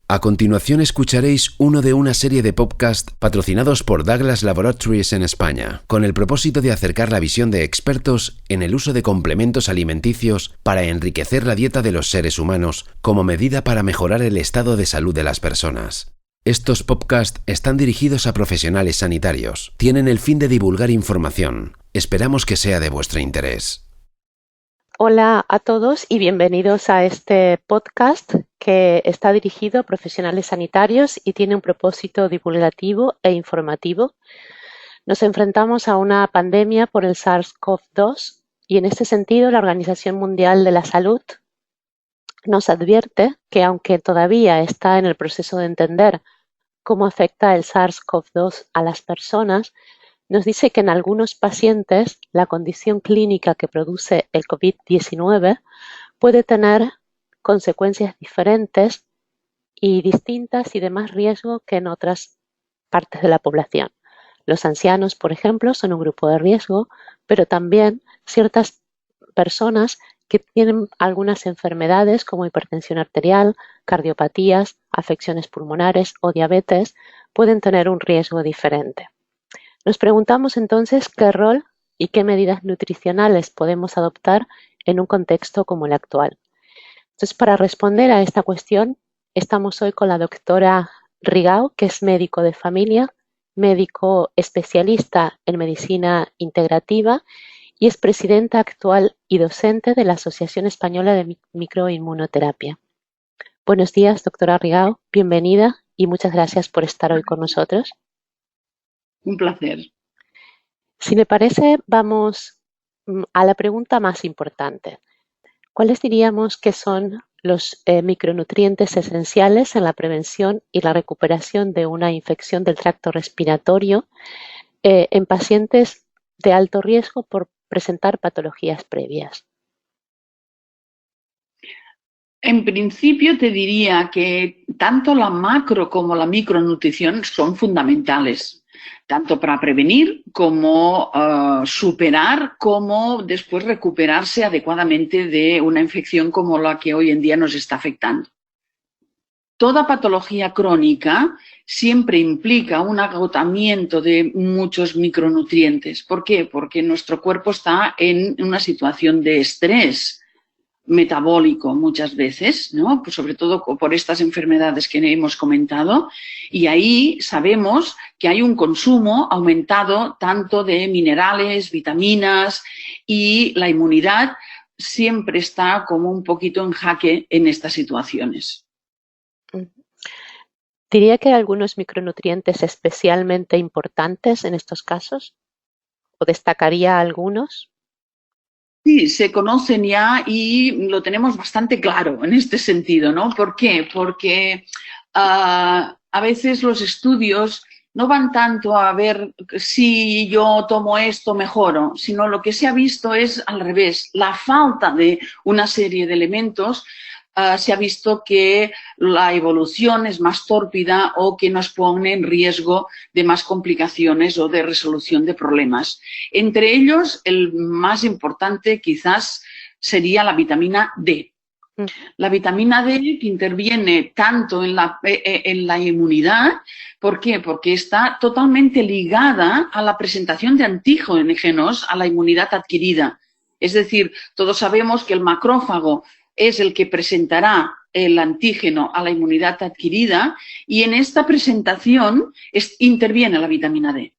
A continuación escucharéis uno de una serie de podcasts patrocinados por Douglas Laboratories en España, con el propósito de acercar la visión de expertos en el uso de complementos alimenticios para enriquecer la dieta de los seres humanos como medida para mejorar el estado de salud de las personas. Estos podcasts están dirigidos a profesionales sanitarios. Tienen el fin de divulgar información. Esperamos que sea de vuestro interés. Hola a todos y bienvenidos a este podcast que está dirigido a profesionales sanitarios y tiene un propósito divulgativo e informativo. Nos enfrentamos a una pandemia por el SARS-CoV-2 y en este sentido la Organización Mundial de la Salud nos advierte que aunque todavía está en el proceso de entender cómo afecta el SARS-CoV-2 a las personas, nos dice que en algunos pacientes la condición clínica que produce el COVID-19 puede tener consecuencias diferentes y distintas y de más riesgo que en otras partes de la población. Los ancianos, por ejemplo, son un grupo de riesgo, pero también ciertas personas que tienen algunas enfermedades como hipertensión arterial, cardiopatías, afecciones pulmonares o diabetes pueden tener un riesgo diferente. Nos preguntamos entonces qué rol y qué medidas nutricionales podemos adoptar en un contexto como el actual. Entonces, para responder a esta cuestión, estamos hoy con la doctora Rigau, que es médico de familia, médico especialista en medicina integrativa y es presidenta actual y docente de la Asociación Española de Microinmunoterapia. Buenos días, doctora Rigau, bienvenida y muchas gracias por estar hoy con nosotros. Un placer. Si le parece, vamos a la pregunta más importante. ¿Cuáles diríamos que son los micronutrientes esenciales en la prevención y la recuperación de una infección del tracto respiratorio en pacientes de alto riesgo por presentar patologías previas? En principio te diría que tanto la macro como la micronutrición son fundamentales, tanto para prevenir como superar, como después recuperarse adecuadamente de una infección como la que hoy en día nos está afectando. Toda patología crónica siempre implica un agotamiento de muchos micronutrientes. ¿Por qué? Porque nuestro cuerpo está en una situación de estrés metabólico muchas veces, ¿no? Pues sobre todo por estas enfermedades que hemos comentado, y ahí sabemos que hay un consumo aumentado tanto de minerales, vitaminas, y la inmunidad siempre está como un poquito en jaque en estas situaciones. ¿Diría que hay algunos micronutrientes especialmente importantes en estos casos? ¿O destacaría algunos? Sí, se conocen ya y lo tenemos bastante claro en este sentido, ¿no? ¿Por qué? Porque a veces los estudios no van tanto a ver si yo tomo esto mejoro, sino lo que se ha visto es al revés, la falta de una serie de elementos. Se ha visto que la evolución es más tórpida o que nos pone en riesgo de más complicaciones o de resolución de problemas. Entre ellos, el más importante quizás sería la vitamina D. La vitamina D que interviene tanto en la inmunidad. ¿Por qué? Porque está totalmente ligada a la presentación de antígenos a la inmunidad adquirida. Es decir, todos sabemos que el macrófago es el que presentará el antígeno a la inmunidad adquirida y en esta presentación interviene la vitamina D.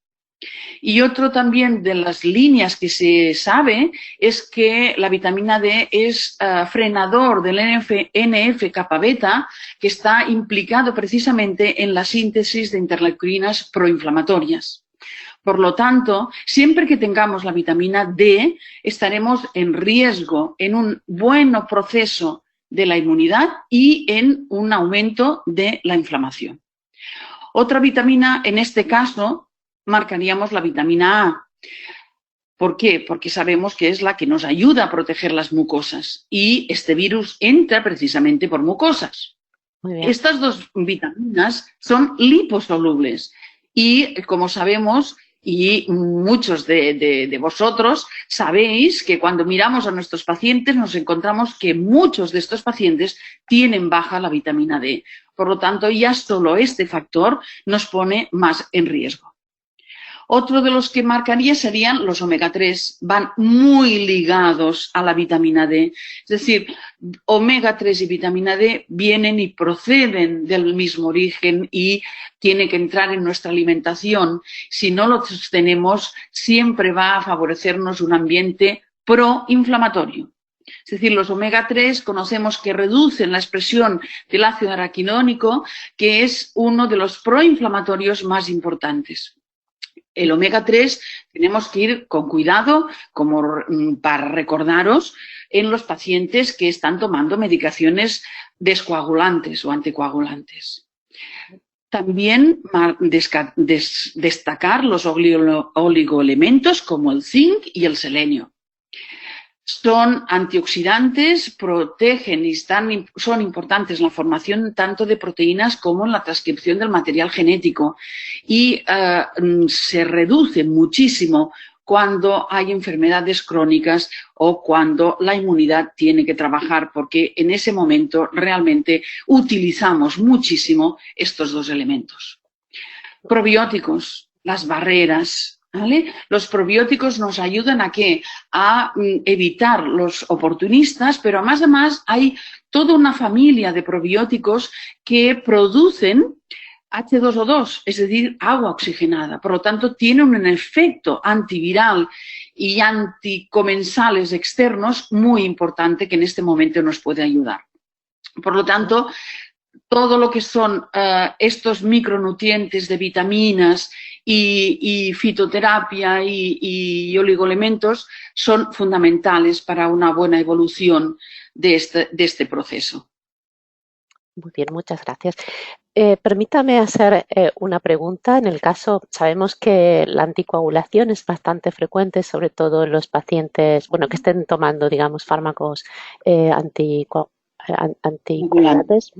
Y otro también de las líneas que se sabe es que la vitamina D es frenador del NF-kappa beta, que está implicado precisamente en la síntesis de interleucinas proinflamatorias. Por lo tanto, siempre que tengamos la vitamina D, estaremos en riesgo, en un buen proceso de la inmunidad y en un aumento de la inflamación. Otra vitamina, en este caso, marcaríamos la vitamina A. ¿Por qué? Porque sabemos que es la que nos ayuda a proteger las mucosas y este virus entra precisamente por mucosas. Estas dos vitaminas son liposolubles y, como sabemos, y muchos de vosotros sabéis que cuando miramos a nuestros pacientes nos encontramos que muchos de estos pacientes tienen baja la vitamina D. Por lo tanto, ya solo este factor nos pone más en riesgo. Otro de los que marcaría serían los omega 3, van muy ligados a la vitamina D. Es decir, omega 3 y vitamina D vienen y proceden del mismo origen y tiene que entrar en nuestra alimentación. Si no lo sostenemos, siempre va a favorecernos un ambiente proinflamatorio. Es decir, los omega 3 conocemos que reducen la expresión del ácido araquidónico, que es uno de los proinflamatorios más importantes. El omega 3 tenemos que ir con cuidado, como para recordaros, en los pacientes que están tomando medicaciones descoagulantes o anticoagulantes. También destacar los oligoelementos como el zinc y el selenio. Son antioxidantes, protegen y son importantes en la formación tanto de proteínas como en la transcripción del material genético y se reduce muchísimo cuando hay enfermedades crónicas o cuando la inmunidad tiene que trabajar, porque en ese momento realmente utilizamos muchísimo estos dos elementos. Probióticos, las barreras. ¿Vale? Los probióticos nos ayudan ¿a qué? A evitar los oportunistas, pero además hay toda una familia de probióticos que producen H2O2, es decir, agua oxigenada. Por lo tanto, tiene un efecto antiviral y anticomensales externos muy importante que en este momento nos puede ayudar. Por lo tanto, todo lo que son estos micronutrientes de vitaminas y fitoterapia y oligoelementos son fundamentales para una buena evolución de este proceso. Muy bien, muchas gracias. Permítame hacer una pregunta. En el caso, sabemos que la anticoagulación es bastante frecuente, sobre todo en los pacientes, bueno, que estén tomando, digamos, fármacos anticoagulantes.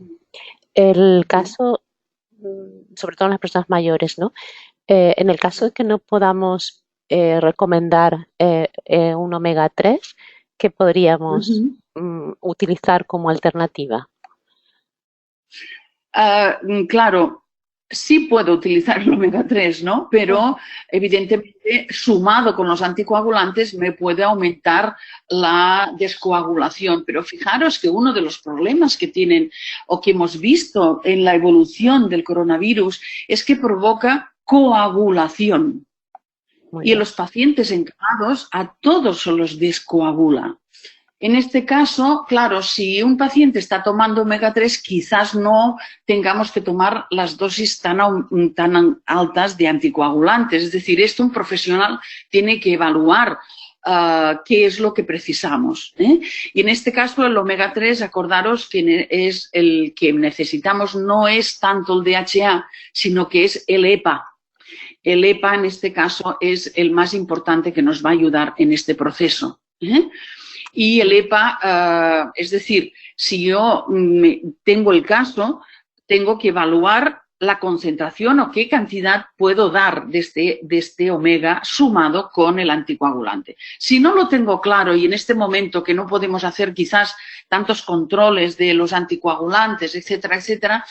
El caso, sobre todo en las personas mayores, ¿no? En el caso de que no podamos recomendar un omega 3, ¿qué podríamos utilizar como alternativa? Claro, sí puedo utilizar el omega 3, ¿no? Pero evidentemente sumado con los anticoagulantes me puede aumentar la descoagulación. Pero fijaros que uno de los problemas que tienen o que hemos visto en la evolución del coronavirus es que provoca coagulación. Y en los pacientes encajados a todos se los descoagula. En este caso, claro, si un paciente está tomando omega 3, quizás no tengamos que tomar las dosis tan altas de anticoagulantes. Es decir, esto un profesional tiene que evaluar qué es lo que precisamos. Y en este caso, el omega 3, acordaros que es el que necesitamos, no es tanto el DHA, sino que es el EPA. El EPA, en este caso, es el más importante que nos va a ayudar en este proceso. Y el EPA, es decir, si yo tengo el caso, tengo que evaluar la concentración o qué cantidad puedo dar de este omega sumado con el anticoagulante. Si no lo tengo claro y en este momento que no podemos hacer quizás tantos controles de los anticoagulantes, etcétera, etcétera,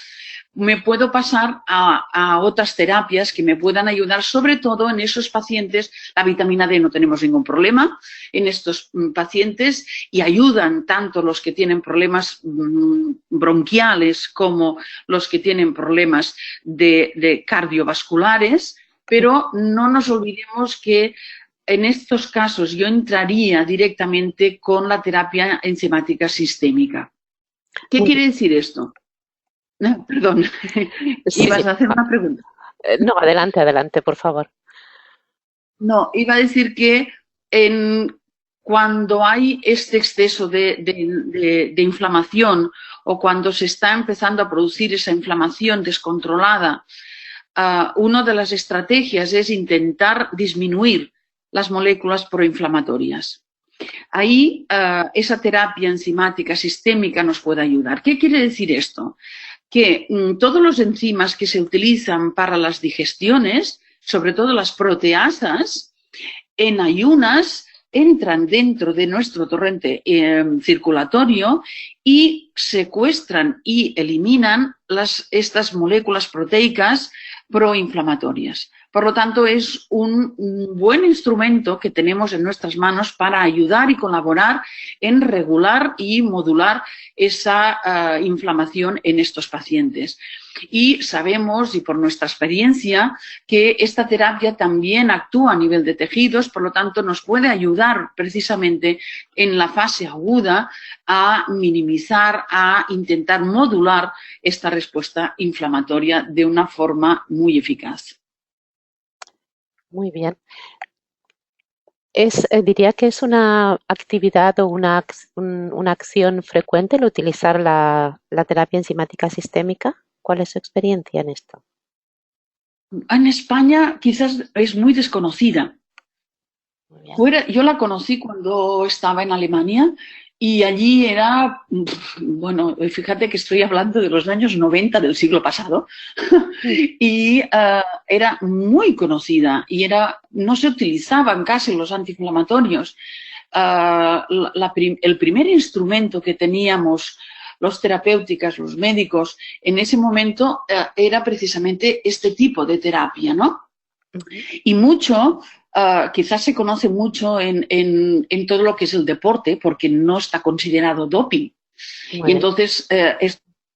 me puedo pasar a otras terapias que me puedan ayudar, sobre todo en esos pacientes. La vitamina D no tenemos ningún problema en estos pacientes y ayudan tanto los que tienen problemas bronquiales como los que tienen problemas de cardiovasculares, pero no nos olvidemos que en estos casos yo entraría directamente con la terapia enzimática sistémica. ¿Qué quiere decir esto? No, perdón, ibas a hacer una pregunta. No, adelante, por favor. No, iba a decir que cuando hay este exceso de inflamación o cuando se está empezando a producir esa inflamación descontrolada, una de las estrategias es intentar disminuir las moléculas proinflamatorias. Ahí esa terapia enzimática sistémica nos puede ayudar. ¿Qué quiere decir esto? Que todos los enzimas que se utilizan para las digestiones, sobre todo las proteasas, en ayunas entran dentro de nuestro torrente circulatorio y secuestran y eliminan estas moléculas proteicas proinflamatorias. Por lo tanto, es un buen instrumento que tenemos en nuestras manos para ayudar y colaborar en regular y modular esa inflamación en estos pacientes. Y sabemos, y por nuestra experiencia, que esta terapia también actúa a nivel de tejidos, por lo tanto nos puede ayudar precisamente en la fase aguda a minimizar, a intentar modular esta respuesta inflamatoria de una forma muy eficaz. Muy bien. Diría que es una actividad o una acción frecuente el utilizar la terapia enzimática sistémica. ¿Cuál es su experiencia en esto? En España quizás es muy desconocida. Yo la conocí cuando estaba en Alemania y allí era, bueno, fíjate que estoy hablando de los años 90 del siglo pasado, y era muy conocida y no se utilizaban casi los antiinflamatorios. El primer instrumento que teníamos los terapéuticos, los médicos, en ese momento era precisamente este tipo de terapia, ¿no? Y mucho, quizás se conoce mucho en todo lo que es el deporte, porque no está considerado doping. Bueno. Y entonces,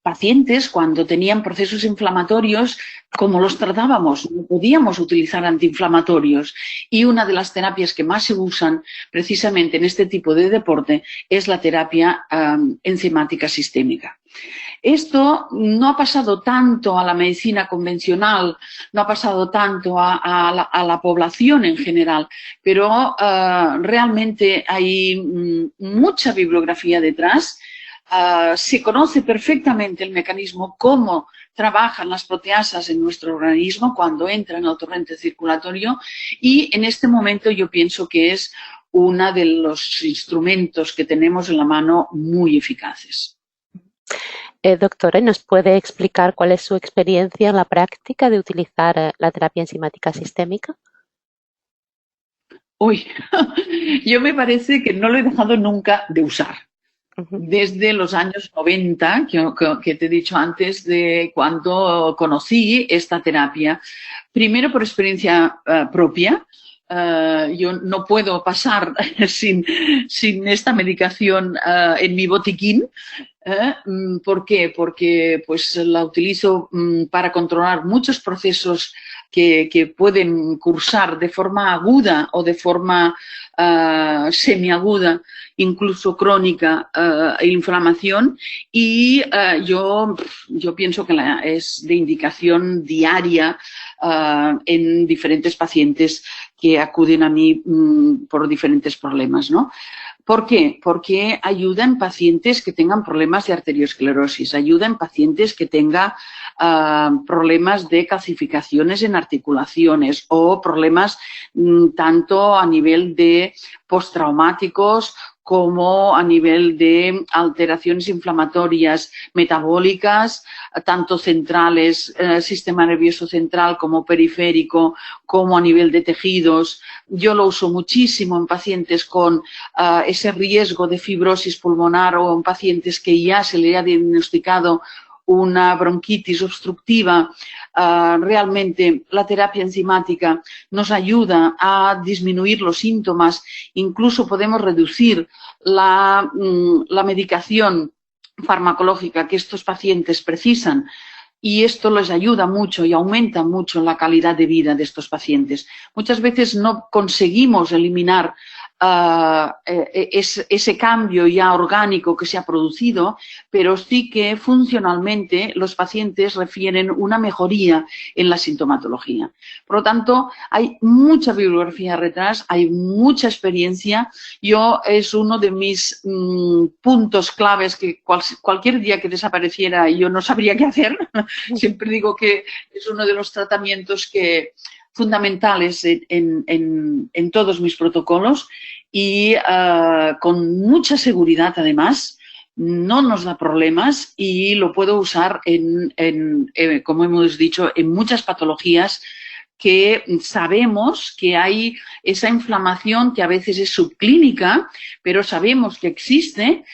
pacientes, cuando tenían procesos inflamatorios, ¿cómo los tratábamos? No podíamos utilizar antiinflamatorios. Y una de las terapias que más se usan precisamente en este tipo de deporte es la terapia enzimática sistémica. Esto no ha pasado tanto a la medicina convencional, no ha pasado tanto a la población en general, pero realmente hay mucha bibliografía detrás. Se conoce perfectamente el mecanismo, cómo trabajan las proteasas en nuestro organismo cuando entran al torrente circulatorio, y en este momento yo pienso que es uno de los instrumentos que tenemos en la mano muy eficaces. Doctora, ¿nos puede explicar cuál es su experiencia en la práctica de utilizar la terapia enzimática sistémica? Uy, yo me parece que no lo he dejado nunca de usar. Desde los años 90, que te he dicho antes, de cuando conocí esta terapia. Primero por experiencia propia. Yo no puedo pasar sin esta medicación en mi botiquín. ¿Por qué? Porque pues, la utilizo para controlar muchos procesos que pueden cursar de forma aguda o de forma semiaguda, incluso crónica, inflamación, y yo pienso que es de indicación diaria en diferentes pacientes que acuden a mí por diferentes problemas, ¿no? ¿Por qué? Porque ayuda en pacientes que tengan problemas de arteriosclerosis, ayuda en pacientes que tengan problemas de calcificaciones en articulaciones o problemas tanto a nivel de postraumáticos como a nivel de alteraciones inflamatorias metabólicas, tanto centrales, sistema nervioso central como periférico, como a nivel de tejidos. Yo lo uso muchísimo en pacientes con ese riesgo de fibrosis pulmonar o en pacientes que ya se le ha diagnosticado una bronquitis obstructiva. Realmente la terapia enzimática nos ayuda a disminuir los síntomas, incluso podemos reducir la medicación farmacológica que estos pacientes precisan, y esto les ayuda mucho y aumenta mucho la calidad de vida de estos pacientes. Muchas veces no conseguimos eliminar ese cambio ya orgánico que se ha producido, pero sí que funcionalmente los pacientes refieren una mejoría en la sintomatología. Por lo tanto, hay mucha bibliografía detrás, hay mucha experiencia. Es uno de mis puntos claves que cualquier día que desapareciera yo no sabría qué hacer. Siempre digo que es uno de los tratamientos fundamentales en todos mis protocolos, y con mucha seguridad además, no nos da problemas y lo puedo usar como hemos dicho, en muchas patologías que sabemos que hay esa inflamación que a veces es subclínica, pero sabemos que existe,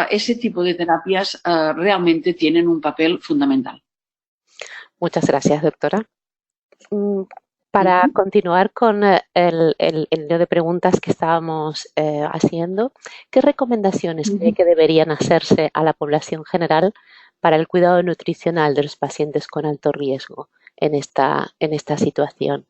ese tipo de terapias realmente tienen un papel fundamental. Muchas gracias, doctora. Para continuar con el hilo de preguntas que estábamos haciendo, ¿qué recomendaciones cree que deberían hacerse a la población general para el cuidado nutricional de los pacientes con alto riesgo en esta situación?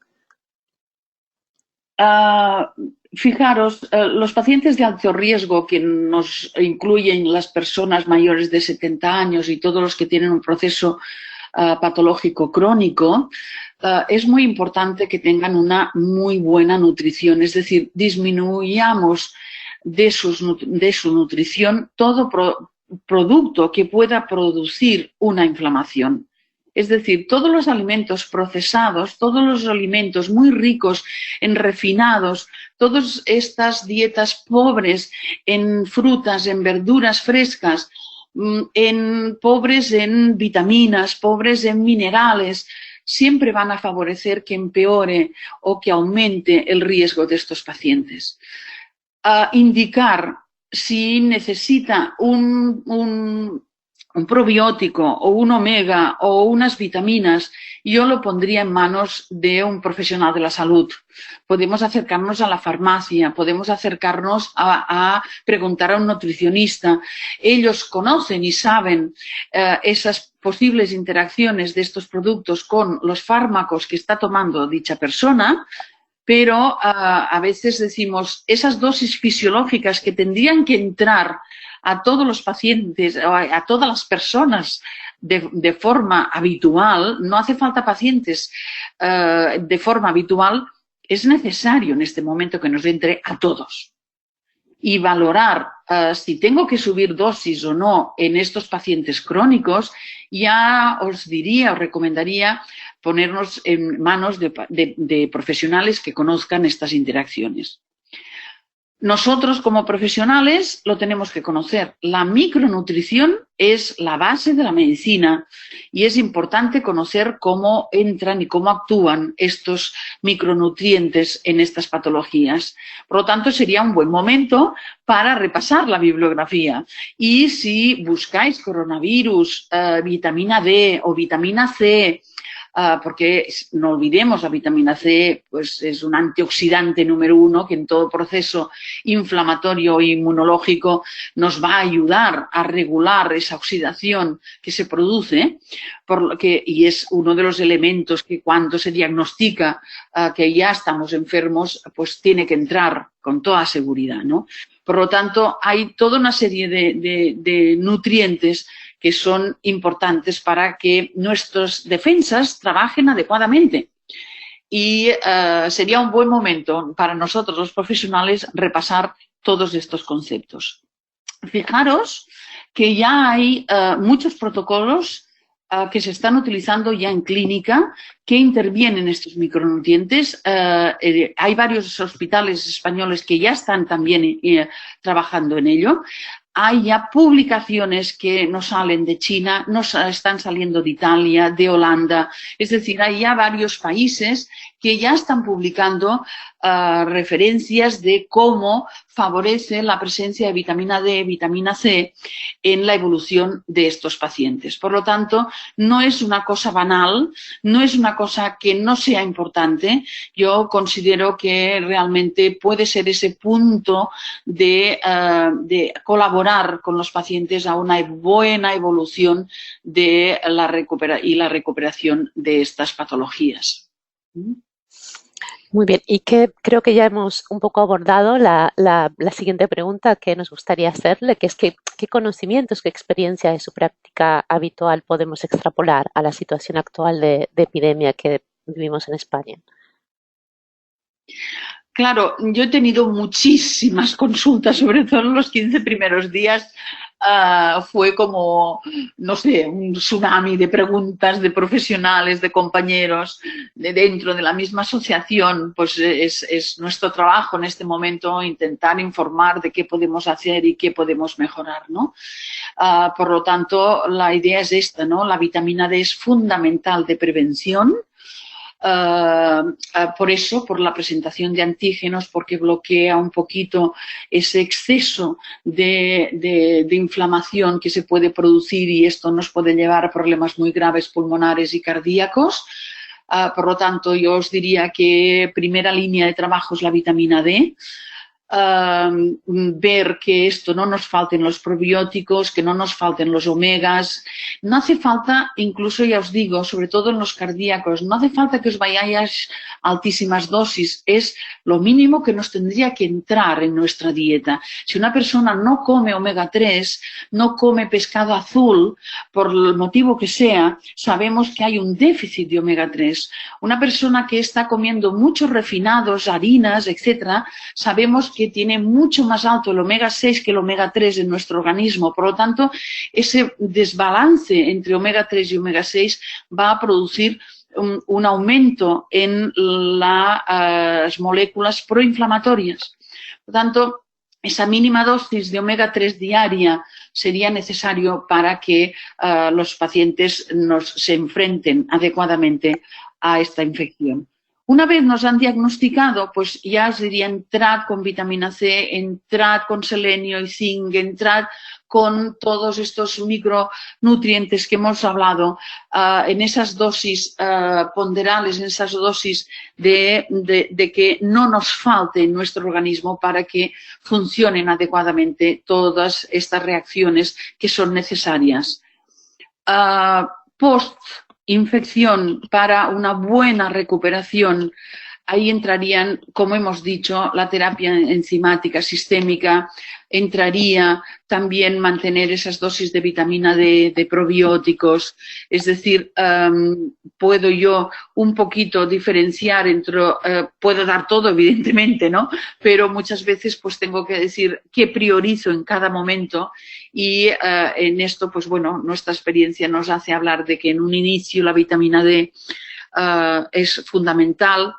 Fijaros, los pacientes de alto riesgo, que nos incluyen las personas mayores de 70 años y todos los que tienen un proceso patológico crónico, es muy importante que tengan una muy buena nutrición, es decir, disminuyamos de su nutrición todo producto que pueda producir una inflamación. Es decir, todos los alimentos procesados, todos los alimentos muy ricos en refinados, todas estas dietas pobres en frutas, en verduras frescas, pobres en vitaminas, pobres en minerales, siempre van a favorecer que empeore o que aumente el riesgo de estos pacientes. Indicar si necesita un probiótico o un omega o unas vitaminas, yo lo pondría en manos de un profesional de la salud. Podemos acercarnos a la farmacia, podemos acercarnos a preguntar a un nutricionista. Ellos conocen y saben esas posibles interacciones de estos productos con los fármacos que está tomando dicha persona, pero a veces decimos esas dosis fisiológicas que tendrían que entrar a todos los pacientes, a todas las personas de forma habitual, no hace falta pacientes de forma habitual, es necesario en este momento que nos entre a todos. Y valorar si tengo que subir dosis o no en estos pacientes crónicos, ya os recomendaría ponernos en manos de profesionales que conozcan estas interacciones. Nosotros como profesionales lo tenemos que conocer. La micronutrición es la base de la medicina y es importante conocer cómo entran y cómo actúan estos micronutrientes en estas patologías. Por lo tanto, sería un buen momento para repasar la bibliografía. Y si buscáis coronavirus, vitamina D o vitamina C, porque no olvidemos, la vitamina C pues es un antioxidante número 1 que en todo proceso inflamatorio e inmunológico nos va a ayudar a regular esa oxidación que se produce, y es uno de los elementos que cuando se diagnostica que ya estamos enfermos, pues tiene que entrar con toda seguridad, ¿no? Por lo tanto, hay toda una serie de nutrientes que son importantes para que nuestras defensas trabajen adecuadamente. Y sería un buen momento para nosotros los profesionales repasar todos estos conceptos. Fijaros que ya hay muchos protocolos que se están utilizando ya en clínica que intervienen estos micronutrientes. Hay varios hospitales españoles que ya están también trabajando en ello. Hay ya publicaciones que nos salen de China, nos están saliendo de Italia, de Holanda. Es decir, hay ya varios países que ya están publicando referencias de cómo favorece la presencia de vitamina D, vitamina C en la evolución de estos pacientes. Por lo tanto, no es una cosa banal, no es una cosa que no sea importante. Yo considero que realmente puede ser ese punto de colaborar con los pacientes a una buena evolución de la recuperación de estas patologías. Muy bien, y que creo que ya hemos un poco abordado la siguiente pregunta que nos gustaría hacerle, que es qué conocimientos, qué experiencia de su práctica habitual podemos extrapolar a la situación actual de epidemia que vivimos en España. Claro, yo he tenido muchísimas consultas, sobre todo en los 15 primeros días. Fue como, no sé, un tsunami de preguntas de profesionales, de compañeros, dentro de la misma asociación. Pues es nuestro trabajo en este momento intentar informar de qué podemos hacer y qué podemos mejorar, ¿no? Por lo tanto, la idea es esta, ¿no? La vitamina D es fundamental de prevención. por eso, por la presentación de antígenos, porque bloquea un poquito ese exceso de inflamación que se puede producir y esto nos puede llevar a problemas muy graves pulmonares y cardíacos. Por lo tanto, yo os diría que primera línea de trabajo es la vitamina D. Ver que esto no nos falten los probióticos, que no nos falten los omegas. No hace falta, incluso ya os digo, sobre todo en los cardíacos, no hace falta que os vayáis a altísimas dosis, es lo mínimo que nos tendría que entrar en nuestra dieta. Si una persona no come omega 3, no come pescado azul, por el motivo que sea, sabemos que hay un déficit de omega 3. Una persona que está comiendo muchos refinados, harinas, etcétera, sabemos que tiene mucho más alto el omega 6 que el omega 3 en nuestro organismo. Por lo tanto, ese desbalance entre omega 3 y omega 6 va a producir un aumento en las moléculas proinflamatorias. Por lo tanto, esa mínima dosis de omega 3 diaria sería necesario para que los pacientes se enfrenten adecuadamente a esta infección. Una vez nos han diagnosticado, pues ya os diría, entrad con vitamina C, entrad con selenio y zinc, entrad con todos estos micronutrientes que hemos hablado, en esas dosis ponderales, en esas dosis de que no nos falte en nuestro organismo para que funcionen adecuadamente todas estas reacciones que son necesarias. Post-infección, para una buena recuperación, ahí entrarían, como hemos dicho, la terapia enzimática sistémica, entraría también mantener esas dosis de vitamina D, de probióticos, es decir, puedo yo un poquito diferenciar entre, puedo dar todo evidentemente, ¿no? Pero muchas veces pues tengo que decir qué priorizo en cada momento y en esto pues bueno, nuestra experiencia nos hace hablar de que en un inicio la vitamina D es fundamental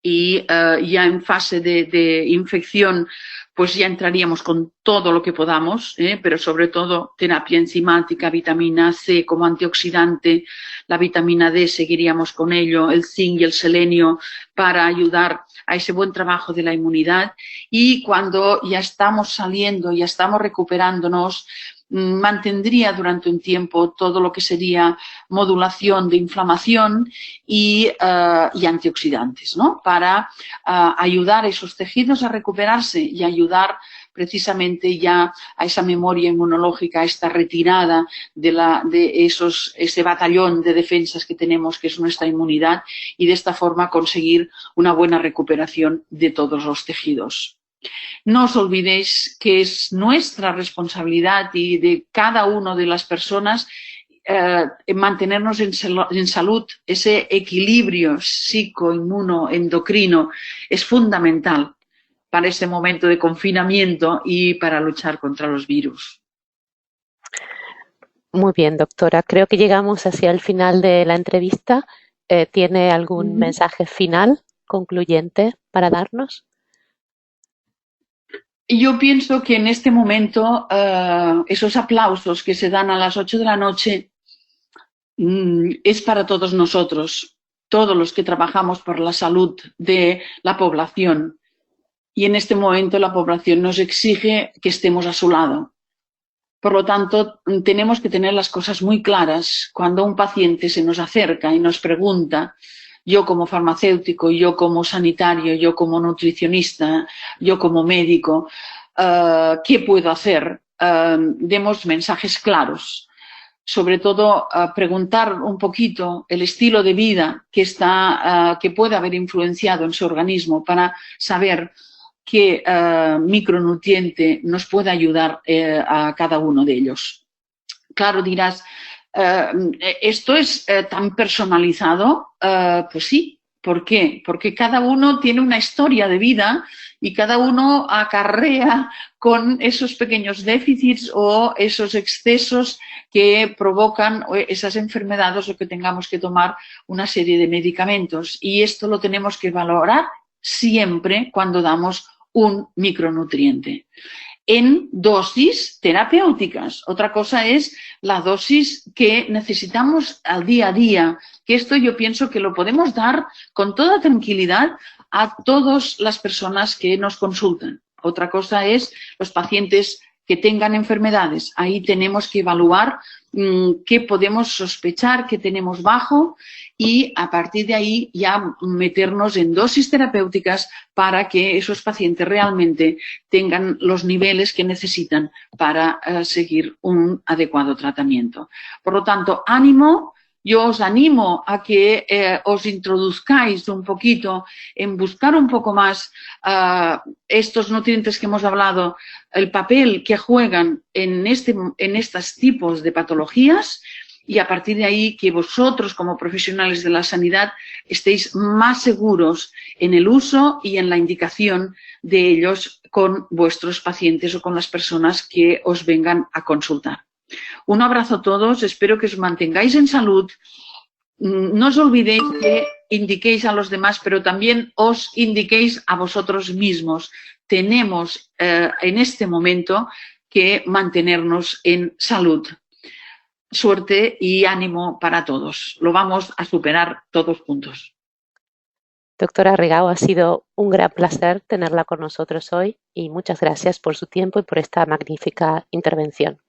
y ya en fase de infección pues ya entraríamos con todo lo que podamos, pero sobre todo terapia enzimática, vitamina C como antioxidante, la vitamina D seguiríamos con ello, el zinc y el selenio para ayudar a ese buen trabajo de la inmunidad y cuando ya estamos saliendo, ya estamos recuperándonos, mantendría durante un tiempo todo lo que sería modulación de inflamación y antioxidantes, ¿no? Para ayudar a esos tejidos a recuperarse y ayudar precisamente ya a esa memoria inmunológica, a esta retirada de ese batallón de defensas que tenemos, que es nuestra inmunidad, y de esta forma conseguir una buena recuperación de todos los tejidos. No os olvidéis que es nuestra responsabilidad y de cada una de las personas mantenernos en salud. Ese equilibrio psico-inmuno-endocrino es fundamental para este momento de confinamiento y para luchar contra los virus. Muy bien, doctora. Creo que llegamos hacia el final de la entrevista. ¿Tiene algún mensaje final, concluyente, para darnos? Yo pienso que en este momento esos aplausos que se dan a las 8 de la noche es para todos nosotros, todos los que trabajamos por la salud de la población. Y en este momento la población nos exige que estemos a su lado. Por lo tanto, tenemos que tener las cosas muy claras cuando un paciente se nos acerca y nos pregunta, yo como farmacéutico, yo como sanitario, yo como nutricionista, yo como médico, ¿qué puedo hacer? Demos mensajes claros. Sobre todo, preguntar un poquito el estilo de vida que puede haber influenciado en su organismo para saber qué micronutriente nos puede ayudar a cada uno de ellos. Claro, dirás, ¿esto es tan personalizado? Pues sí. ¿Por qué? Porque cada uno tiene una historia de vida y cada uno acarrea con esos pequeños déficits o esos excesos que provocan esas enfermedades o que tengamos que tomar una serie de medicamentos. Y esto lo tenemos que valorar siempre cuando damos un micronutriente. en dosis terapéuticas. Otra cosa es la dosis que necesitamos al día a día, que esto yo pienso que lo podemos dar con toda tranquilidad a todas las personas que nos consultan. Otra cosa es los pacientes que tengan enfermedades. Ahí tenemos que evaluar qué podemos sospechar que tenemos bajo y a partir de ahí ya meternos en dosis terapéuticas para que esos pacientes realmente tengan los niveles que necesitan para seguir un adecuado tratamiento. Por lo tanto, ánimo. Yo os animo a que os introduzcáis un poquito en buscar un poco más estos nutrientes que hemos hablado, el papel que juegan en estos tipos de patologías y a partir de ahí que vosotros como profesionales de la sanidad estéis más seguros en el uso y en la indicación de ellos con vuestros pacientes o con las personas que os vengan a consultar. Un abrazo a todos, espero que os mantengáis en salud. No os olvidéis que indiquéis a los demás, pero también os indiquéis a vosotros mismos. Tenemos en este momento que mantenernos en salud. Suerte y ánimo para todos. Lo vamos a superar todos juntos. Doctora Rigau, ha sido un gran placer tenerla con nosotros hoy y muchas gracias por su tiempo y por esta magnífica intervención.